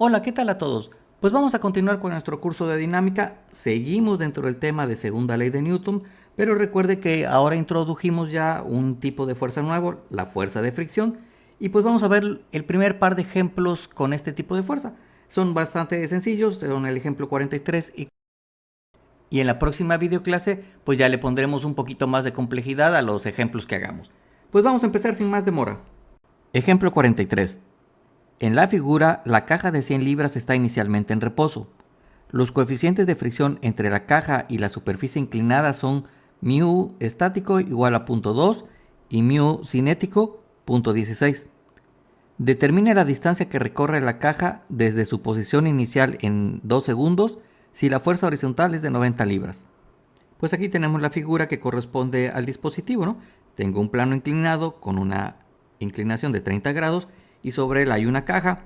Hola, ¿qué tal a todos? Pues vamos a continuar con nuestro curso de dinámica. Seguimos dentro del tema de segunda ley de Newton, pero recuerde que ahora introdujimos ya un tipo de fuerza nuevo, la fuerza de fricción, y pues vamos a ver el primer par de ejemplos con este tipo de fuerza. Son bastante sencillos, son el ejemplo 43 y en la próxima videoclase pues ya le pondremos un poquito más de complejidad a los ejemplos que hagamos. Pues vamos a empezar sin más demora. Ejemplo 43. En la figura, la caja de 100 libras está inicialmente en reposo. Los coeficientes de fricción entre la caja y la superficie inclinada son μ estático igual a 0.2 y μ cinético 0.16. Determine la distancia que recorre la caja desde su posición inicial en 2 segundos si la fuerza horizontal es de 90 libras. Pues aquí tenemos la figura que corresponde al dispositivo, ¿no? Tengo un plano inclinado con una inclinación de 30 grados y sobre él hay una caja.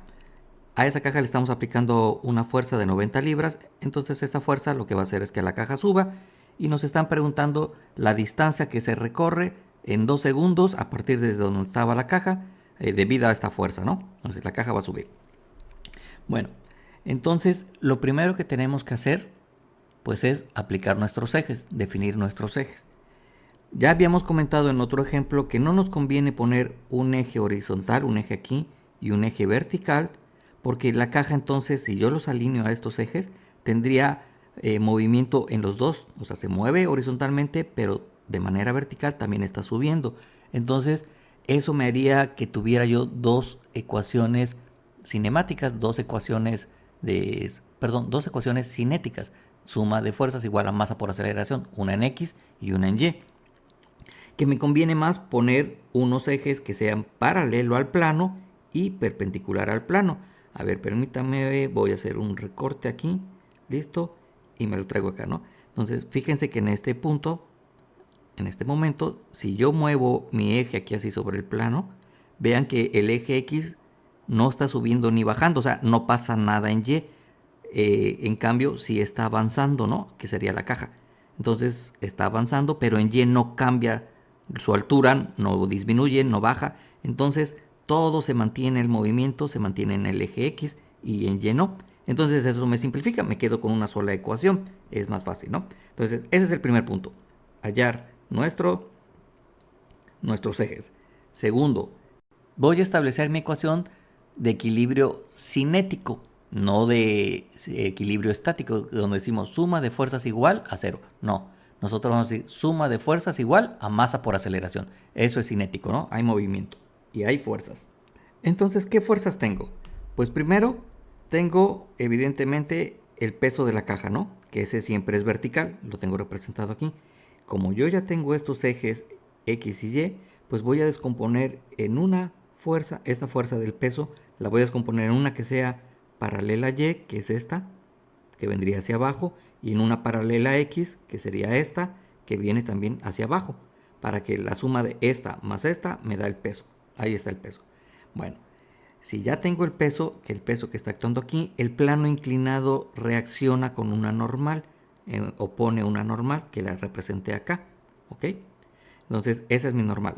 A esa caja le estamos aplicando una fuerza de 90 libras, entonces esa fuerza lo que va a hacer es que la caja suba y nos están preguntando la distancia que se recorre en 2 segundos a partir de donde estaba la caja debido a esta fuerza, ¿no? Entonces la caja va a subir. Bueno, entonces lo primero que tenemos que hacer pues es aplicar nuestros ejes, definir nuestros ejes. Ya habíamos comentado en otro ejemplo que no nos conviene poner un eje horizontal, un eje aquí y un eje vertical, porque la caja entonces, si yo los alineo a estos ejes, tendría movimiento en los dos, o sea, se mueve horizontalmente, pero de manera vertical también está subiendo. Entonces, eso me haría que tuviera yo dos ecuaciones cinemáticas, dos ecuaciones dos ecuaciones cinéticas. Suma de fuerzas igual a masa por aceleración, una en X y una en Y. Que me conviene más poner unos ejes que sean paralelo al plano y perpendicular al plano. A ver, permítame, voy a hacer un recorte aquí, listo, y me lo traigo acá, ¿no? Entonces, fíjense que en este punto, en este momento, si yo muevo mi eje aquí así sobre el plano, vean que el eje X no está subiendo ni bajando, o sea, no pasa nada en Y. En cambio, sí está avanzando, ¿no? Que sería la caja. Entonces está avanzando, pero en Y no cambia su altura, no disminuye, no baja. Entonces todo se mantiene el movimiento, se mantiene en el eje X y en Y no. Entonces eso me simplifica, me quedo con una sola ecuación. Es más fácil, ¿no? Entonces ese es el primer punto. Hallar nuestros ejes. Segundo, voy a establecer mi ecuación de equilibrio cinético, no de equilibrio estático, donde decimos suma de fuerzas igual a cero. No, nosotros vamos a decir suma de fuerzas igual a masa por aceleración. Eso es cinético, ¿no? Hay movimiento y hay fuerzas. Entonces, ¿qué fuerzas tengo? Pues primero tengo evidentemente el peso de la caja, ¿no? Que ese siempre es vertical, lo tengo representado aquí. Como yo ya tengo estos ejes X y Y, pues voy a descomponer en una fuerza, esta fuerza del peso, la voy a descomponer en una que sea paralela a Y, que es esta, que vendría hacia abajo, y en una paralela a X, que sería esta, que viene también hacia abajo, para que la suma de esta más esta me da el peso. Ahí está el peso. Bueno, si ya tengo el peso que está actuando aquí, el plano inclinado reacciona con una normal, opone una normal que la representé acá, ¿ok? Entonces, esa es mi normal.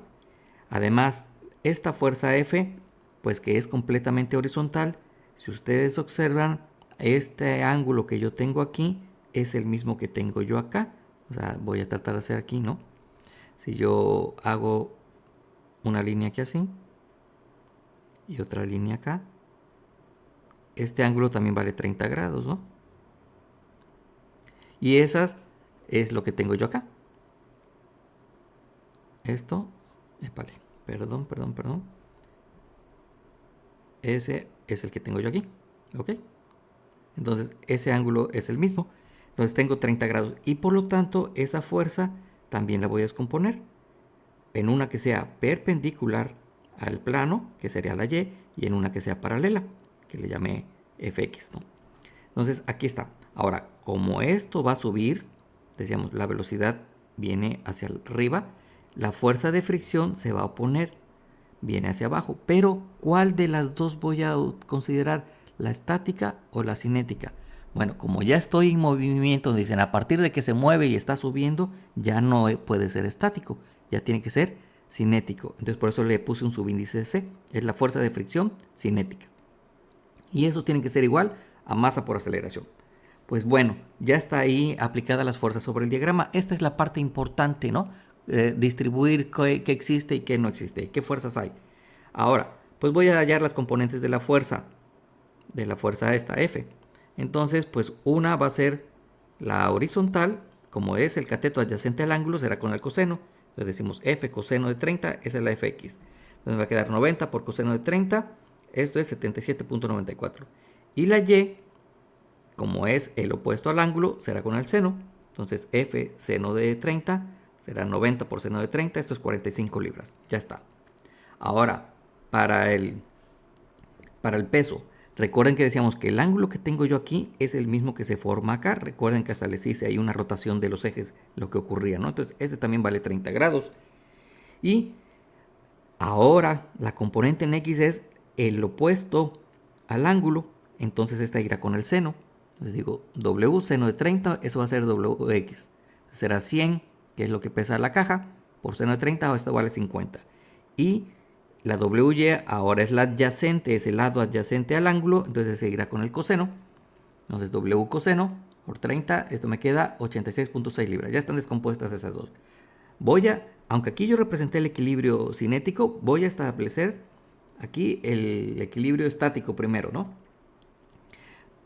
Además, esta fuerza F, pues que es completamente horizontal, si ustedes observan, este ángulo que yo tengo aquí es el mismo que tengo yo acá. O sea, voy a tratar de hacer aquí, ¿no? Si yo hago una línea aquí así y otra línea acá, este ángulo también vale 30 grados, ¿no? Y esas es lo que tengo yo acá. Esto, vale, perdón. Ese es el que tengo yo aquí, ¿ok? Entonces ese ángulo es el mismo. Entonces tengo 30 grados y por lo tanto esa fuerza también la voy a descomponer en una que sea perpendicular al plano, que sería la Y, y en una que sea paralela, que le llamé Fx, ¿no? Entonces aquí está. Ahora, como esto va a subir, decíamos, la velocidad viene hacia arriba, la fuerza de fricción se va a oponer, viene hacia abajo. Pero, ¿cuál de las dos voy a considerar? ¿La estática o la cinética? Bueno, como ya estoy en movimiento, dicen, a partir de que se mueve y está subiendo, ya no puede ser estático, ya tiene que ser cinético. Entonces por eso le puse un subíndice C, es la fuerza de fricción cinética. Y eso tiene que ser igual a masa por aceleración. Pues bueno, ya está ahí aplicada las fuerzas sobre el diagrama. Esta es la parte importante, ¿no? Distribuir qué existe y qué no existe, qué fuerzas hay. Ahora, pues voy a hallar las componentes de la fuerza esta, F. Entonces, pues una va a ser la horizontal, como es el cateto adyacente al ángulo, será con el coseno. Entonces decimos F coseno de 30, esa es la Fx. Entonces va a quedar 90 por coseno de 30, esto es 77.94. Y la Y, como es el opuesto al ángulo, será con el seno. Entonces F seno de 30 será 90 por seno de 30, esto es 45 libras. Ya está. Ahora, para el peso, recuerden que decíamos que el ángulo que tengo yo aquí es el mismo que se forma acá. Recuerden que hasta les hice ahí una rotación de los ejes, lo que ocurría, ¿no? Entonces, este también vale 30 grados. Y ahora, la componente en X es el opuesto al ángulo. Entonces, esta irá con el seno. Entonces digo, W seno de 30, eso va a ser WX. Será 100, que es lo que pesa la caja, por seno de 30, esto vale 50. Y la WY ahora es la adyacente, es el lado adyacente al ángulo, entonces seguirá con el coseno. Entonces W coseno por 30, esto me queda 86.6 libras. Ya están descompuestas esas dos. Aunque aquí yo representé el equilibrio cinético, voy a establecer aquí el equilibrio estático primero, ¿no?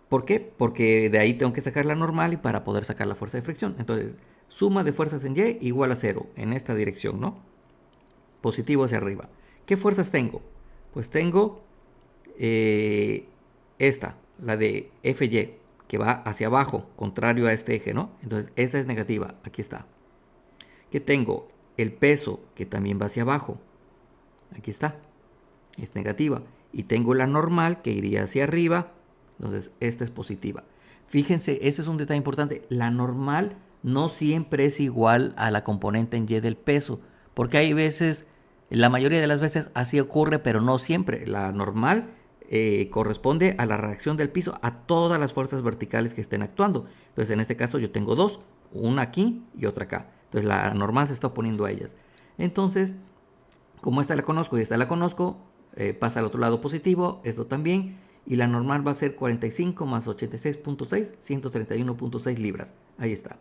¿Por qué? Porque de ahí tengo que sacar la normal y para poder sacar la fuerza de fricción. Entonces, suma de fuerzas en Y igual a 0 en esta dirección, ¿no? Positivo hacia arriba. ¿Qué fuerzas tengo? Pues tengo esta, la de Fy, que va hacia abajo, contrario a este eje, ¿no? Entonces, esta es negativa, aquí está. ¿Qué tengo? El peso, que también va hacia abajo, aquí está, es negativa. Y tengo la normal, que iría hacia arriba, entonces esta es positiva. Fíjense, eso es un detalle importante, la normal no siempre es igual a la componente en Y del peso, porque hay veces, la mayoría de las veces así ocurre, pero no siempre. La normal corresponde a la reacción del piso a todas las fuerzas verticales que estén actuando. Entonces en este caso yo tengo dos, una aquí y otra acá. Entonces la normal se está oponiendo a ellas. Entonces, como esta la conozco y esta la conozco, pasa al otro lado positivo, esto también. Y la normal va a ser 45 más 86.6, 131.6 libras. Ahí está.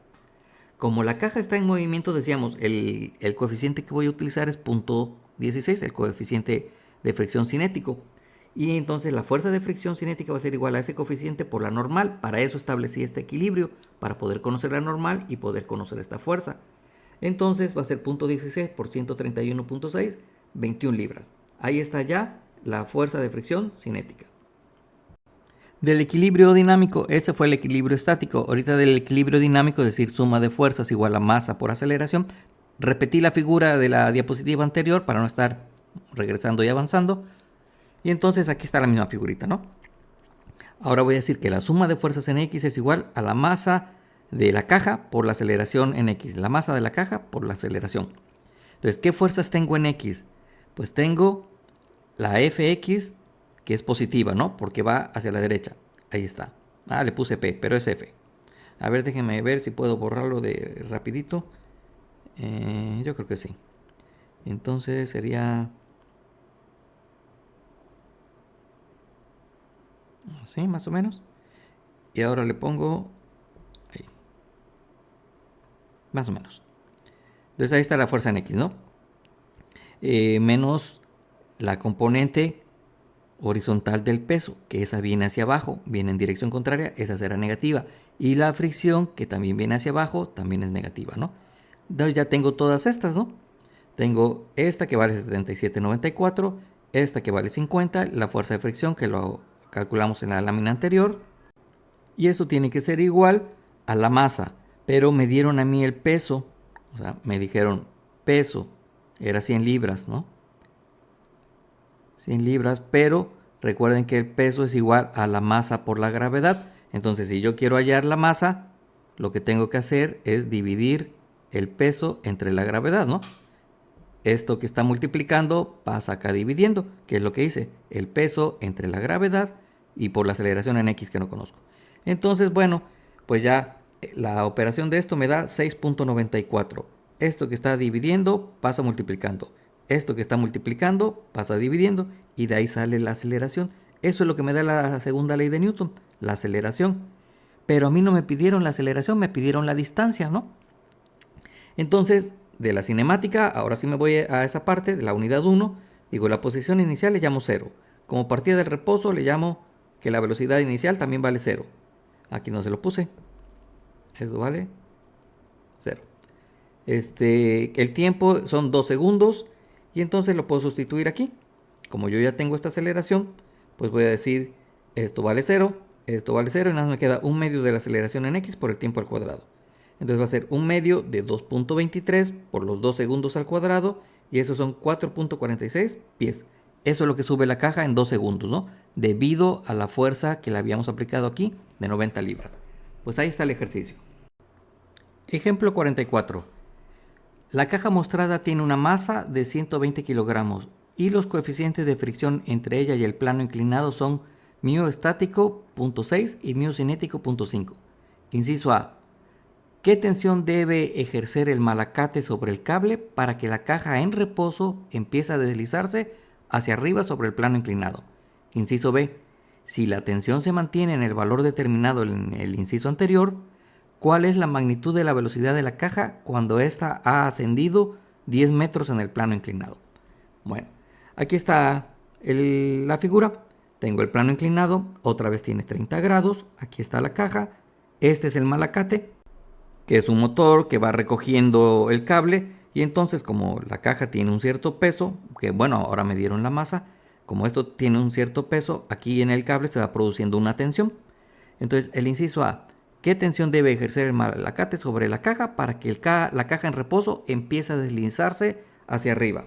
Como la caja está en movimiento, decíamos, el coeficiente que voy a utilizar es 0.16, el coeficiente de fricción cinético. Y entonces la fuerza de fricción cinética va a ser igual a ese coeficiente por la normal. Para eso establecí este equilibrio, para poder conocer la normal y poder conocer esta fuerza. Entonces va a ser 0.16 por 131.6, 21 libras. Ahí está ya la fuerza de fricción cinética. Del equilibrio dinámico, ese fue el equilibrio estático. Ahorita del equilibrio dinámico, es decir, suma de fuerzas igual a masa por aceleración. Repetí la figura de la diapositiva anterior para no estar regresando y avanzando. Y entonces aquí está la misma figurita, ¿no? Ahora voy a decir que la suma de fuerzas en X es igual a la masa de la caja por la aceleración en X. La masa de la caja por la aceleración. Entonces, ¿qué fuerzas tengo en X? Pues tengo la Fx, que es positiva, ¿no? Porque va hacia la derecha. Ahí está. Ah, le puse P, pero es F. A ver, déjenme ver si puedo borrarlo de rapidito. Yo creo que sí. Entonces sería así, más o menos. Y ahora le pongo ahí. Más o menos. Entonces ahí está la fuerza en X, ¿no? Menos la componente horizontal del peso, que esa viene hacia abajo, viene en dirección contraria, esa será negativa. Y la fricción, que también viene hacia abajo, también es negativa, ¿no? Entonces ya tengo todas estas, ¿no? Tengo esta que vale 77.94, esta que vale 50, la fuerza de fricción que lo calculamos en la lámina anterior. Y eso tiene que ser igual a la masa. Pero me dieron a mí el peso, o sea, me dijeron peso, era 100 libras, ¿no? 100 libras, pero recuerden que el peso es igual a la masa por la gravedad. Entonces, si yo quiero hallar la masa, lo que tengo que hacer es dividir el peso entre la gravedad, ¿no? Esto que está multiplicando pasa acá dividiendo, que es lo que hice, el peso entre la gravedad y por la aceleración en X que no conozco. Entonces, bueno, pues ya la operación de esto me da 6.94. Esto que está dividiendo pasa multiplicando. Esto que está multiplicando pasa dividiendo y de ahí sale la aceleración. Eso es lo que me da la segunda ley de Newton, la aceleración. Pero a mí no me pidieron la aceleración, me pidieron la distancia, ¿no? Entonces, de la cinemática, ahora sí me voy a esa parte de la unidad 1. Digo, la posición inicial le llamo 0. Como partida del reposo le llamo que la velocidad inicial también vale 0. Aquí no se lo puse. Eso vale 0. El tiempo son 2 segundos y entonces lo puedo sustituir aquí. Como yo ya tengo esta aceleración, pues voy a decir esto vale 0 y nada más me queda un medio de la aceleración en x por el tiempo al cuadrado. Entonces va a ser un medio de 2.23 por los 2 segundos al cuadrado y eso son 4.46 pies. Eso es lo que sube la caja en 2 segundos, ¿no? Debido a la fuerza que le habíamos aplicado aquí de 90 libras. Pues ahí está el ejercicio. Ejemplo 44. La caja mostrada tiene una masa de 120 kilogramos y los coeficientes de fricción entre ella y el plano inclinado son μ estático 0.6 y μ cinético 0.5. Inciso A. ¿Qué tensión debe ejercer el malacate sobre el cable para que la caja en reposo empiece a deslizarse hacia arriba sobre el plano inclinado? Inciso B. Si la tensión se mantiene en el valor determinado en el inciso anterior, ¿cuál es la magnitud de la velocidad de la caja cuando ésta ha ascendido 10 metros en el plano inclinado? Bueno, aquí está la figura. Tengo el plano inclinado, otra vez tiene 30 grados. Aquí está la caja. Este es el malacate, que es un motor que va recogiendo el cable, y entonces como la caja tiene un cierto peso, que bueno, ahora me dieron la masa, como esto tiene un cierto peso, aquí en el cable se va produciendo una tensión. Entonces el inciso A, ¿qué tensión debe ejercer el malacate sobre la caja para que la caja en reposo empiece a deslizarse hacia arriba?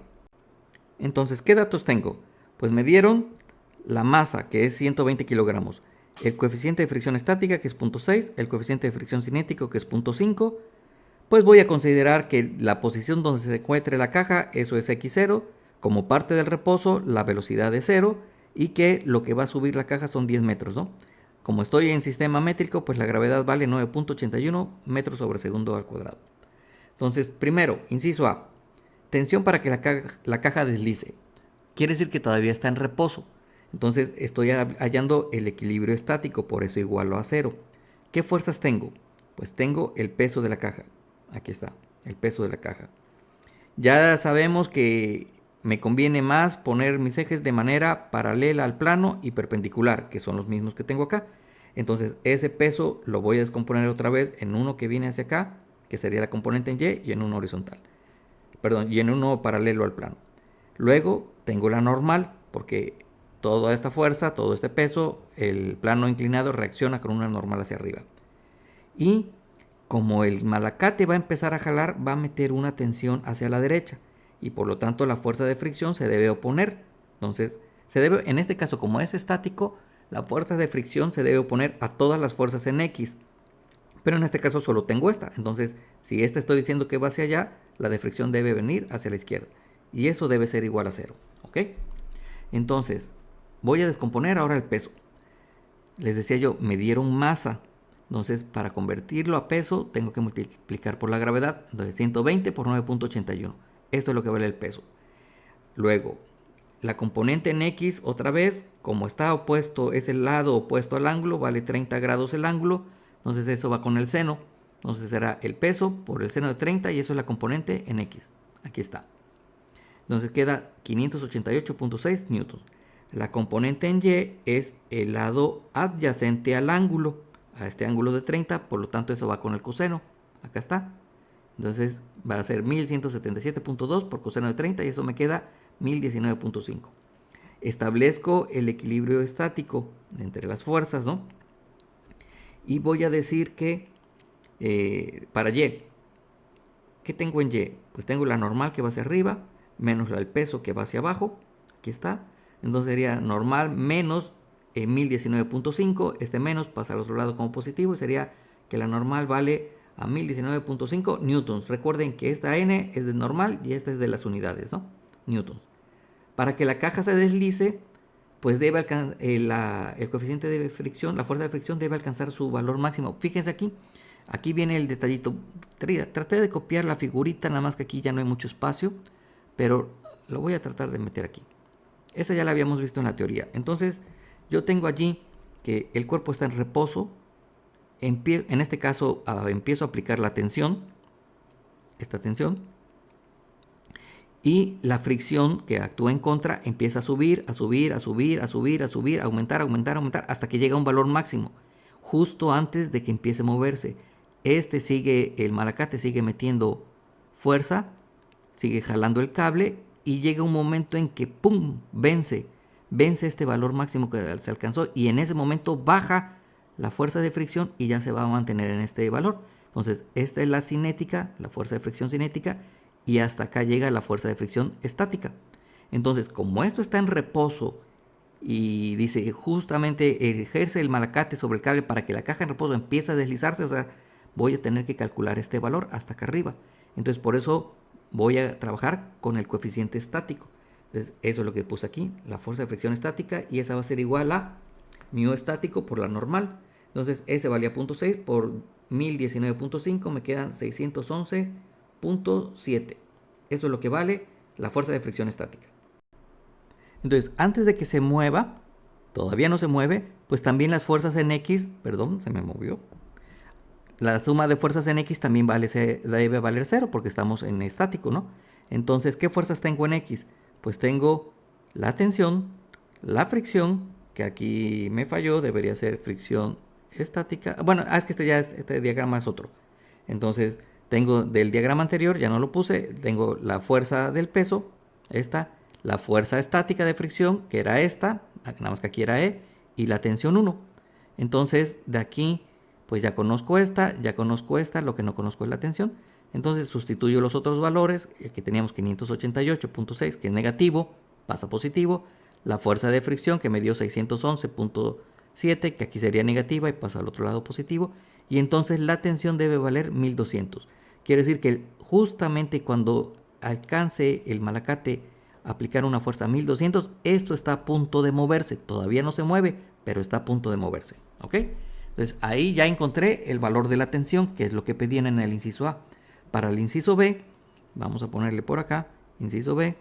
Entonces, ¿qué datos tengo? Pues me dieron la masa, que es 120 kilogramos, el coeficiente de fricción estática, que es 0.6, el coeficiente de fricción cinético, que es 0.5, pues voy a considerar que la posición donde se encuentre la caja, eso es x0, como parte del reposo, la velocidad es 0, y que lo que va a subir la caja son 10 metros, ¿no? Como estoy en sistema métrico, pues la gravedad vale 9.81 metros sobre segundo al cuadrado. Entonces, primero, inciso A, tensión para que la caja deslice. Quiere decir que todavía está en reposo. Entonces estoy hallando el equilibrio estático, por eso igualo a 0. ¿Qué fuerzas tengo? Pues tengo el peso de la caja. Aquí está, el peso de la caja. Ya sabemos que me conviene más poner mis ejes de manera paralela al plano y perpendicular, que son los mismos que tengo acá. Entonces ese peso lo voy a descomponer otra vez en uno que viene hacia acá, que sería la componente en Y, y en uno horizontal. Perdón, y en uno paralelo al plano. Luego tengo la normal, porque toda esta fuerza, todo este peso, el plano inclinado reacciona con una normal hacia arriba. Y como el malacate va a empezar a jalar, va a meter una tensión hacia la derecha. Y por lo tanto la fuerza de fricción se debe oponer. Entonces, en este caso, como es estático, la fuerza de fricción se debe oponer a todas las fuerzas en X. Pero en este caso solo tengo esta. Entonces, si esta estoy diciendo que va hacia allá, la de fricción debe venir hacia la izquierda. Y eso debe ser igual a 0. ¿Ok? Entonces, voy a descomponer ahora el peso. Les decía yo, me dieron masa. Entonces, para convertirlo a peso, tengo que multiplicar por la gravedad. Entonces, 120 por 9.81. Esto es lo que vale el peso. Luego, la componente en X, otra vez, como está opuesto, es el lado opuesto al ángulo, vale 30 grados el ángulo. Entonces, eso va con el seno. Entonces, será el peso por el seno de 30 y eso es la componente en X. Aquí está. Entonces, queda 588.6 newtons. La componente en Y es el lado adyacente al ángulo, a este ángulo de 30, por lo tanto eso va con el coseno. Acá está. Entonces va a ser 1177.2 por coseno de 30 y eso me queda 1019.5. Establezco el equilibrio estático entre las fuerzas, ¿no? Y voy a decir que para Y, ¿qué tengo en Y? Pues tengo la normal que va hacia arriba, menos el peso que va hacia abajo. Aquí está. Entonces sería normal menos 1019.5. Este menos pasa al otro lado como positivo y sería que la normal vale a 1019.5 newtons. Recuerden que esta n es de normal y esta es de las unidades, ¿no? Newtons. Para que la caja se deslice, pues debe el coeficiente de fricción, la fuerza de fricción debe alcanzar su valor máximo. Fíjense aquí viene el detallito. Traté de copiar la figurita, nada más que aquí ya no hay mucho espacio, pero lo voy a tratar de meter aquí. Esa ya la habíamos visto en la teoría. Entonces, Yo tengo allí que el cuerpo está en reposo. En este caso empiezo a aplicar la tensión, esta tensión, y la fricción que actúa en contra empieza a subir, a subir, a subir, a subir, a subir, a aumentar, aumentar, aumentar, hasta que llega a un valor máximo, justo antes de que empiece a moverse. El malacate sigue metiendo fuerza, sigue jalando el cable y llega un momento en que ¡pum! Vence este valor máximo que se alcanzó y en ese momento baja la fuerza de fricción y ya se va a mantener en este valor. Entonces, esta es la cinética, la fuerza de fricción cinética, y hasta acá llega la fuerza de fricción estática. Entonces, como esto está en reposo y dice justamente ejerce el malacate sobre el cable para que la caja en reposo empiece a deslizarse, o sea, voy a tener que calcular este valor hasta acá arriba. Entonces, por eso voy a trabajar con el coeficiente estático. Entonces, eso es lo que puse aquí, la fuerza de fricción estática, y esa va a ser igual a mu estático por la normal. Entonces, ese valía 0.6 por 1019.5, me quedan 611.7. Eso es lo que vale la fuerza de fricción estática. Entonces, antes de que se mueva, todavía no se mueve, pues también las fuerzas en X, perdón, se me movió. La suma de fuerzas en X también debe valer 0 porque estamos en estático, ¿no? Entonces, ¿qué fuerzas tengo en X? Pues tengo la tensión, la fricción, que aquí me falló, debería ser fricción estática. Bueno, es que este diagrama es otro. Entonces, tengo del diagrama anterior, ya no lo puse, tengo la fuerza del peso, esta, la fuerza estática de fricción, que era esta, nada más que aquí era E, y la tensión 1. Entonces, de aquí, pues ya conozco esta, lo que no conozco es la tensión. Entonces sustituyo los otros valores, aquí teníamos 588.6, que es negativo, pasa a positivo. La fuerza de fricción que me dio 611.7, que aquí sería negativa y pasa al otro lado positivo. Y entonces la tensión debe valer 1200. Quiere decir que justamente cuando alcance el malacate aplicar una fuerza 1200, esto está a punto de moverse. Todavía no se mueve, pero está a punto de moverse. ¿Ok? Entonces ahí ya encontré el valor de la tensión, que es lo que pedían en el inciso A. Para el inciso B, vamos a ponerle por acá, inciso B,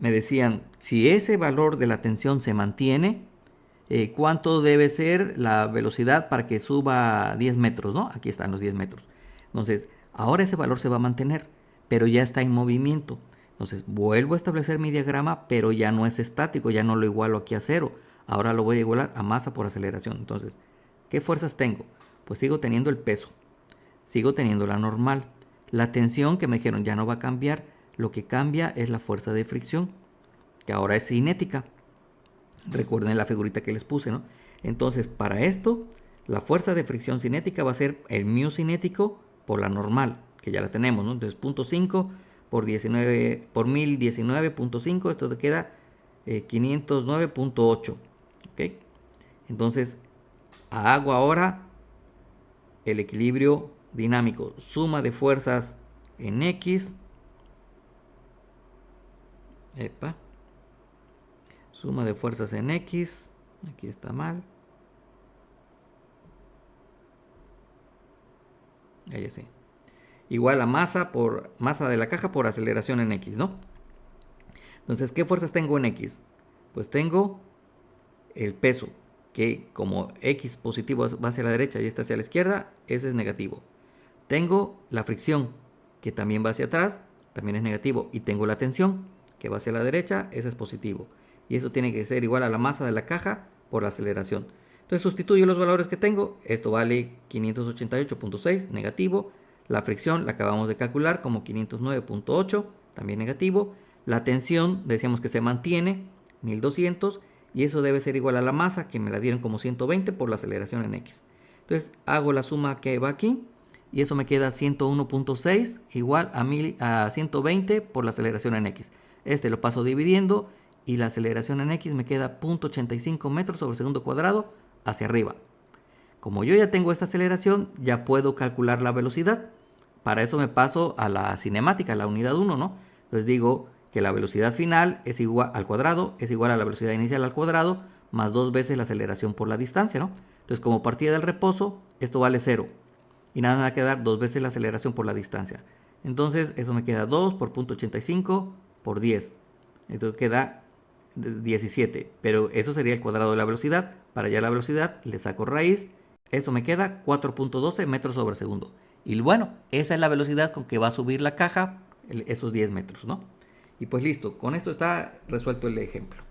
me decían, si ese valor de la tensión se mantiene, ¿cuánto debe ser la velocidad para que suba 10 metros? ¿No? Aquí están los 10 metros. Entonces, ahora ese valor se va a mantener, pero ya está en movimiento. Entonces, vuelvo a establecer mi diagrama, pero ya no es estático, ya no lo igualo aquí a 0. Ahora lo voy a igualar a masa por aceleración. Entonces, ¿qué fuerzas tengo? Pues sigo teniendo el peso, sigo teniendo la normal. La tensión que me dijeron ya no va a cambiar, lo que cambia es la fuerza de fricción, que ahora es cinética. Recuerden la figurita que les puse, ¿no? Entonces, para esto, la fuerza de fricción cinética va a ser el mu cinético por la normal, que ya la tenemos, ¿no? Entonces, 0.5 por 1019.5, esto te queda 509.8. ¿Ok? Entonces, hago ahora el equilibrio dinámico, suma de fuerzas en X, suma de fuerzas en X, aquí está mal, ahí sí, igual a masa de la caja por aceleración en X, ¿no? Entonces, ¿qué fuerzas tengo en X? Pues tengo el peso, que como X positivo va hacia la derecha y este hacia la izquierda, ese es negativo. Tengo la fricción, que también va hacia atrás, también es negativo. Y tengo la tensión, que va hacia la derecha, ese es positivo. Y eso tiene que ser igual a la masa de la caja por la aceleración. Entonces sustituyo los valores que tengo. Esto vale 588.6, negativo. La fricción la acabamos de calcular como 509.8, también negativo. La tensión decíamos que se mantiene, 1200. Y eso debe ser igual a la masa, que me la dieron como 120 por la aceleración en X. Entonces hago la suma que va aquí. Y eso me queda 101.6 igual a 120 por la aceleración en X. Este lo paso dividiendo y la aceleración en X me queda 0.85 metros sobre segundo cuadrado hacia arriba. Como yo ya tengo esta aceleración, ya puedo calcular la velocidad. Para eso me paso a la cinemática, a la unidad 1, ¿no? Entonces digo que la velocidad final es igual al cuadrado, es igual a la velocidad inicial al cuadrado, más 2 veces la aceleración por la distancia, ¿no? Entonces como partida del reposo, esto vale 0. Y nada me va a quedar 2 veces la aceleración por la distancia. Entonces eso me queda 2 por 0.85 por 10. Esto queda 17, pero eso sería el cuadrado de la velocidad. Para hallar la velocidad le saco raíz, eso me queda 4.12 metros sobre segundo. Y bueno, esa es la velocidad con que va a subir la caja esos 10 metros, ¿no? Y pues listo, con esto está resuelto el ejemplo.